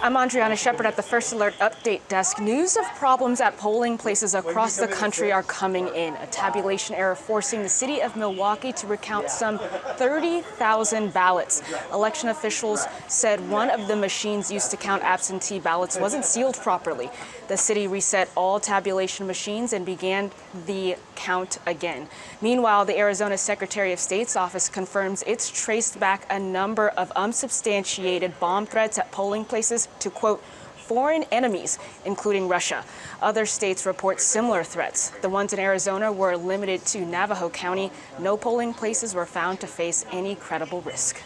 I'm Andriana Shepard at the First Alert Update Desk. News of problems at polling places across the country are coming in. A tabulation error forcing the city of Milwaukee to recount some 30,000 ballots. Election officials said one of the machines used to count absentee ballots wasn't sealed properly. The city reset all tabulation machines and began the count again. Meanwhile, the Arizona Secretary of State's office confirms it's traced back a number of unsubstantiated bomb threats at polling places to, quote, foreign enemies, including Russia. Other states report similar threats. The ones in Arizona were limited to Navajo County. No polling places were found to face any credible risk.